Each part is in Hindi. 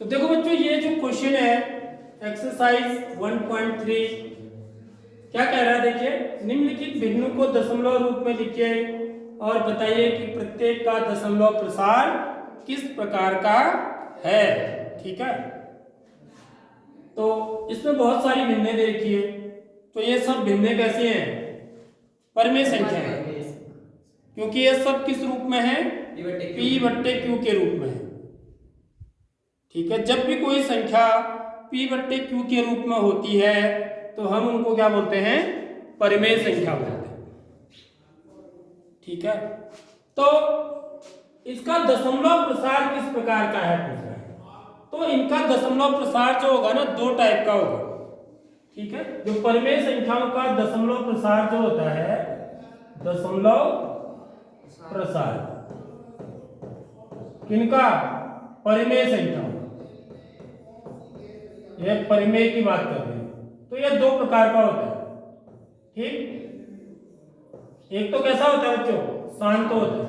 तो देखो बच्चों, ये जो क्वेश्चन है एक्सरसाइज 1.3 क्या कह रहा है, देखिए, निम्नलिखित भिन्नों को दशमलव रूप में लिखिए और बताइए कि प्रत्येक का दशमलव प्रसार किस प्रकार का है। ठीक है, तो इसमें बहुत सारी भिन्नें दे रखी है। तो ये सब भिन्नें कैसी हैं? परिमेय संख्या है, क्योंकि ये सब किस रूप में है? P/Q के रूप में है। ठीक है, जब भी कोई संख्या P/Q के रूप में होती है तो हम उनको क्या बोलते हैं? परिमेय संख्या बोलते हैं। ठीक है, तो इसका दशमलव प्रसार किस प्रकार का है पूछ रहा है। तो इनका दशमलव प्रसार जो होगा ना, दो टाइप का होगा। ठीक है, जो परिमेय संख्याओं का दशमलव प्रसार जो होता है, दशमलव प्रसार किनका? परिमेय संख्याओं। ये परिमेय की बात कर रहे हैं। तो यह दो प्रकार का होता है। ठीक, एक तो कैसा होता है बच्चों? शांत होता है,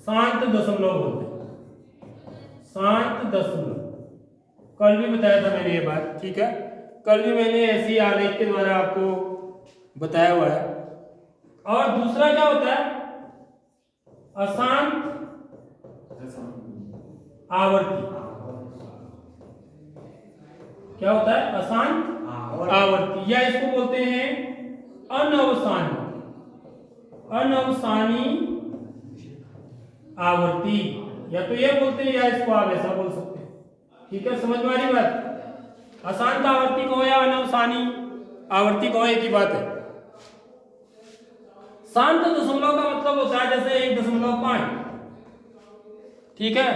शांत दशमलव होता है, शांत दशमलव। कल भी बताया था मैंने ये बात। ठीक है, कल भी मैंने ऐसी आलेख के द्वारा आपको बताया हुआ है। और दूसरा क्या होता है? अशांत आवर्ती। क्या होता है? अशांत आवर्ती, या इसको बोलते हैं अनवसानी, अनवसानी आवर्ती, या तो ये बोलते हैं या इसको आप ऐसा बोल सकते हैं। ठीक है, समझ में आ रही बात? अशांत आवर्ती को या अनवसानी आवर्ती को, एक ही बात है। शांत दशमलव का मतलब होता है जैसे 1.5, ठीक है,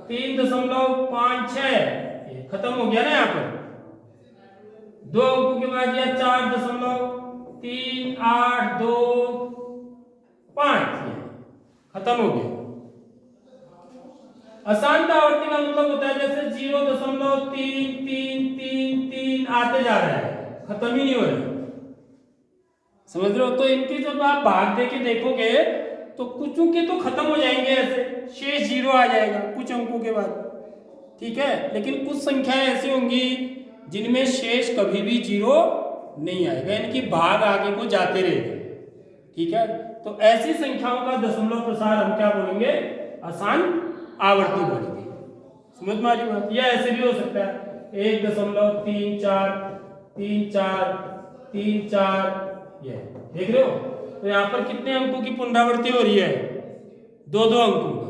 3.56 खत्म हो गया ना यहाँ पर। 2 अंकों के बाद यह 4.3825 खत्म हो गया। अशांत आवर्ती का मतलब होता है जैसे 0.3333 आते जा रहा है, खत्म ही नहीं हो रहा। समझ रहे हो? तो इनके जब आप भाग दे के देखोगे तो कुछ अंक तो खत्म हो जाएंगे, ऐसे शेष 0 आ जाएगा कुछ अंकों के बाद। ठीक है, लेकिन कुछ संख्याएं ऐसी होंगी जिनमें शेष कभी भी 0 नहीं आएगा, इनकी भाग आगे को जाते रहेगा। ठीक है, तो ऐसी संख्याओं का दशमलव प्रसार हम क्या बोलेंगे? अशांत आवर्ती बोलेंगे। समझ में आ रही बात? या ऐसे भी हो सकता है 1.343434, ये देख रहे हो? तो यहाँ पर कितने अंकों की पुनरावृत्ति हो रही है? 2-2 अंकों की,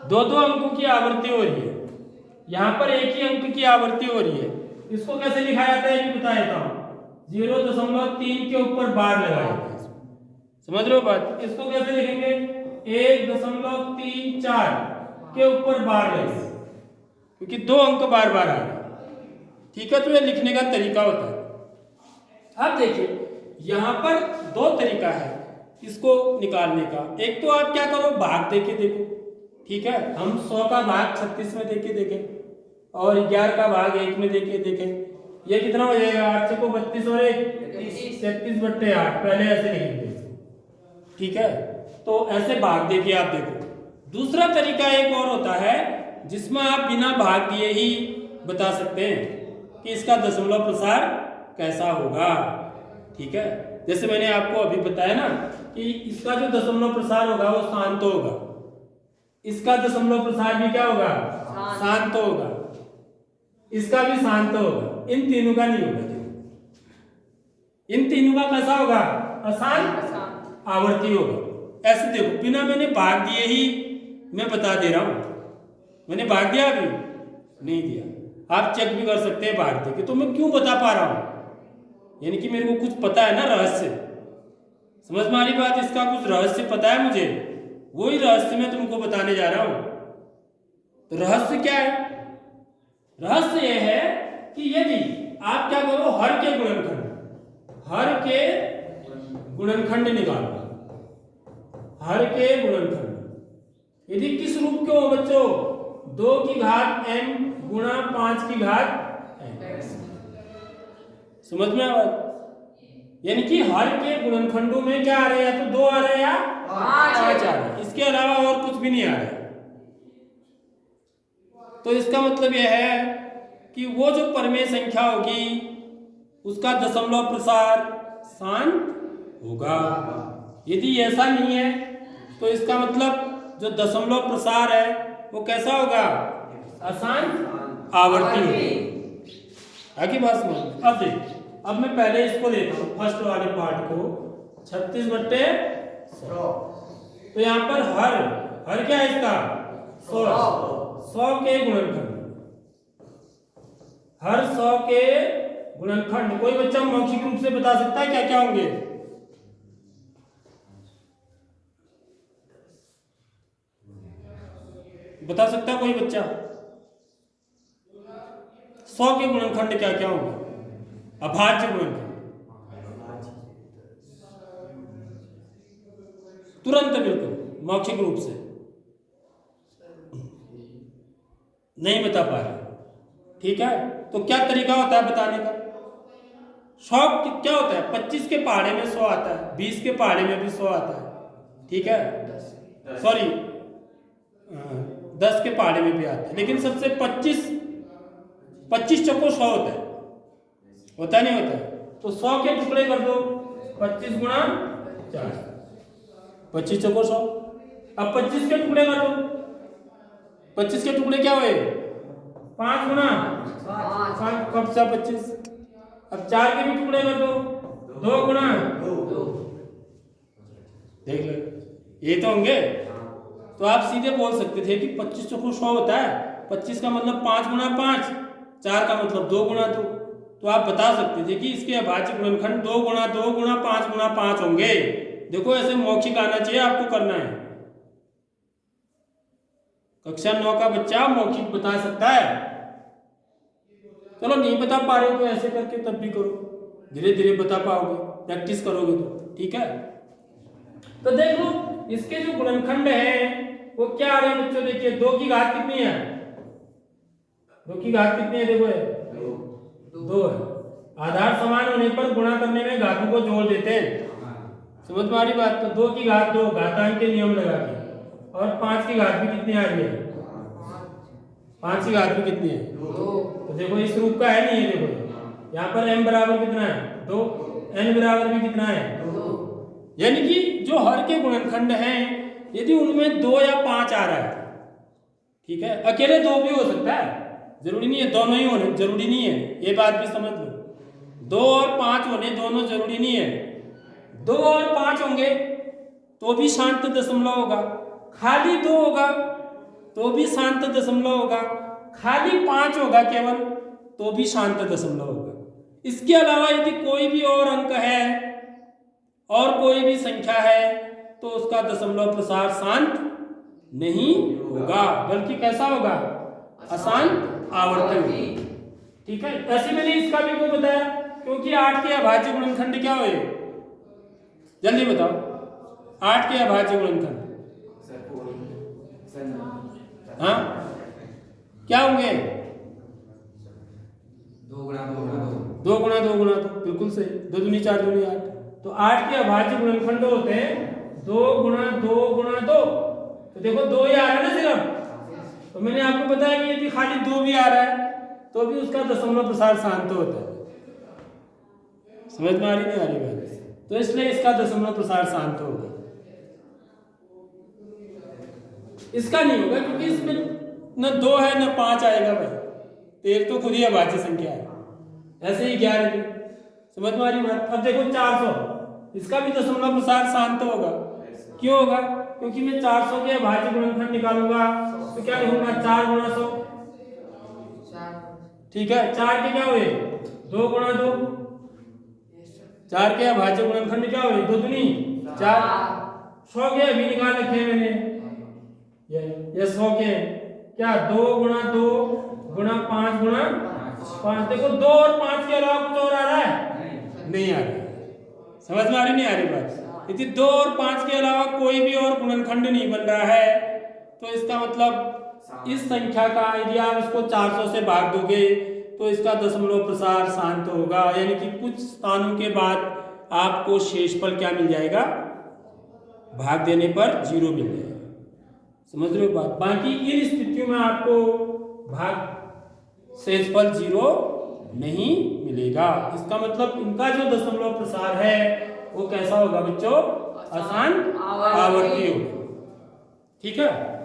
2-2 अंकों की आवृत्ति हो रही है। यहाँ पर एक ही अंक की आवृत्ति हो रही है। इसको कैसे लिखा जाता है ये बता देता हूँ। 0.3 के ऊपर बार लगाया, समझ रहे हो बात? इसको कैसे लिखेंगे? 1.34 के ऊपर बार लगेगा, क्योंकि 2 अंक बार बार आ रहे हैं। ठीक है, तो ये लिखने का तरीका होता है। अब देखिए, यहां पर 2 तरीका है इसको निकालने का। एक तो आप क्या करो, भाग देके देखो। ठीक है, हम 100 का भाग 36 में देके देखें और 11 का भाग 1 में देके देखें। ये कितना हो जाएगा? 8 को 32 और 1 33/8। पहले ऐसे लिखेंगे। ठीक है, तो ऐसे भाग देके आप देखो। दूसरा तरीका एक और होता है जिसमें आप बिना भाग दिए ही बता सकते हैं कि इसका दशमलव प्रसार कैसा होगा। ठीक है, जैसे मैंने आपको अभी बताया ना कि इसका जो दशमलव प्रसार होगा वो शांत होगा, इसका दशमलव प्रसार भी क्या होगा? शांत होगा, इसका भी शांत होगा, इन तीनों का नहीं होगा। इन तीनों का कैसा होगा? अशांत आवर्ती होगा। ऐसे देखो, बिना मैंने भाग दिए ही मैं बता दे रहा हूं। मैंने भाग दिया अभी? नहीं दिया। आप चेक भी कर सकते हैं भाग देके। तो मैं क्यों बता पा रहा हूं? यानी कि मेरे को कुछ पता है ना, रहस्य। समझ में आ रही बात? इसका कुछ रहस्य पता है मुझे, वही रहस्य मैं तुमको बताने जा रहा हूं। तो रहस्य क्या है? रहस्य यह है कि यदि आप क्या करो, हर के गुणनखंड निकालो। हर के गुणनखंड यदि किस रूप के हो बच्चों? 2 की घात m गुणा 5 की घात n। समझ में आया? यानी कि हर के गुणनखंडों में क्या आ रहे हैं? या तो 2 आ रहे हैं या 5 आ रहे हैं, इसके अलावा और कुछ भी नहीं आ रहा है। तो इसका मतलब यह है कि वो जो परमेय संख्या होगी उसका दशमलव प्रसार शांत होगा। यदि ऐसा नहीं है तो इसका मतलब जो दशमलव प्रसार है वो कैसा होगा? अशांत आवर्ती होगा। आगे बात समझ। अब देख, अब मैं पहले इसको लेता हूँ फर्स्ट वाले पार्ट को, 36/100। तो यहाँ पर हर क्या है इसका? 100 के गुणनखंड, हर 100 के गुणनखंड कोई बच्चा मौखिक रूप से बता सकता है क्या क्या होंगे? बता सकता है कोई बच्चा? 100 के गुणनखंड क्या क्या होंगे? अभाज्य गुणनखंड तुरंत बिल्कुल मौखिक रूप से नहीं बता पा रहे, ठीक है? तो क्या तरीका होता है बताने का? 100 क्या होता है? 25 के पहाड़े में 100 आता है, 20 के पहाड़े में भी 100 आता है, ठीक है? सॉरी 10 के पहाड़े में भी आता है, लेकिन सबसे 25 चौको 100 होता नहीं होता? तो 100 के टुकड़े कर दो, 25 गुणा 4, 25 चौको 100। अब 25 के टुकड़े कर दो, 25 के टुकड़े क्या हुए? 5 गुणा 5, कब सा 25। अब 4 के भी टुकड़े कर दो, 2 गुणा 2, देख लो ये तो होंगे। तो आप सीधे बोल सकते थे कि 25 चौको 100 होता है, 25 का मतलब 5 गुणा 5, 4 का मतलब 2 गुणा 2। तो आप बता सकते थे कि इसके अभाज्य गुणनखंड 2 गुणा 2 गुणा 5 गुणा 5 होंगे। देखो ऐसे मौखिक आना चाहिए आपको, करना है। कक्षा 9 का बच्चा मौखिक बता सकता है। चलो नहीं बता पा रहे तो ऐसे करके तब भी करो, धीरे धीरे बता पाओगे, प्रैक्टिस करोगे तो, ठीक है? तो देख लो इसके जो गुणनखंड है वो क्या आ रहे हैं बच्चों? देखिए 2 की घात कितनी है? 2 की घात कितनी है? देखो 2 है। आधार समान होने पर गुणा करने में घातों को जोड़ देते हैं, समझ में आ रही बात? तो 2 की घात 2 घातांक के नियम लगा के, और 5 की घात भी कितनी आ रही है? 5 की घात भी कितनी है? 2। तो देखो इस रूप का है नहीं है, देखो यहाँ पर m बराबर कितना है? 2, n बराबर भी कितना है? 2। यानी कि जो हर के गुणनखंड हैं यदि उनमें 2 या 5 आ रहा है, ठीक है? अकेले 2 भी हो सकता है, जरूरी नहीं है दोनों ही होने, जरूरी नहीं है, ये बात भी समझ लो। 2 और 5 होने दोनों जरूरी नहीं है। 2 और 5 होंगे तो भी शांत दशमलव होगा, खाली 2 होगा तो भी शांत दशमलव होगा, खाली 5 होगा केवल तो भी शांत दशमलव होगा। इसके अलावा यदि कोई भी और अंक है और कोई भी संख्या है तो उसका दशमलव प्रसार शांत नहीं होगा, बल्कि कैसा होगा? अशांत आवर्ती होगा, ठीक है? ऐसे मैंने इसका भी को बताया, क्योंकि 8 के अभाज्य गुणनखंड क्या हुए? जल्दी बताओ, 8 के अभाज्य गुणनखंड हाँ क्या होंगे? 2 गुणा 2 गुणा 2, 2 गुणा 2 गुणा 2, बिल्कुल सही। 2 दूनी 4 दूनी 8। तो 8 के अभाज्य गुणनखंड होते हैं 2 गुणा 2 गुणा 2। तो देखो 2 ही आ रहा है ना सिर्फ, तो मैंने आपको बताया कि यदि खाली 2 भी आ रहा है तो भी उसका दशमलव प्रसार शांत होता है। समझ में आ रही नहीं आ रही बात? तो इसलिए इसका दशमलव प्रसार शांत होगा, इसका नहीं होगा, क्योंकि इसमें न 2 है न 5 आएगा भाई, तो एक तो खुद ही अभाज्य संख्या है, ऐसे ही 11 भी। समझ में आ रही बात? अब देखो 400, इसका भी दशमलव प्रसार शांत होगा। क्यों होगा? क्योंकि मैं 400 के अभाज्य गुणनखंड निकालूंगा तो क्या लिखूंगा? 4 गुणा 100, ठीक है? 4 के क्या हुए? 2 गुणा 2, 4 के अभाज्य गुणनखंड क्या हुए? 2 दूनी 4। 100 के अभी निकाल रखे मैंने, ये 100 के क्या? 2 गुणा 2 गुणा 5 गुणा 5। देखो 2 और 5 के अलावा कुछ और आ रहा है? नहीं आ रहा। समझ में आ रही नहीं आ रही बात? यदि 2 और 5 के अलावा कोई भी और गुणनखंड नहीं बन रहा है तो इसका मतलब इस संख्या का यदि आप इसको 400 से भाग दोगे तो इसका दशमलव प्रसार शांत होगा, यानी कि कुछ स्थानों के बाद आपको शेषफल क्या मिल जाएगा? भाग देने पर 0 मिल जाएगा। समझ रहे हो बात? बाकी इन स्थितियों में आपको भाग शेषफल 0 नहीं मिलेगा। इसका मतलब इनका जो दशमलव प्रसार है वो कैसा होगा बच्चों? आसान आवर्ती होगा। ठीक है।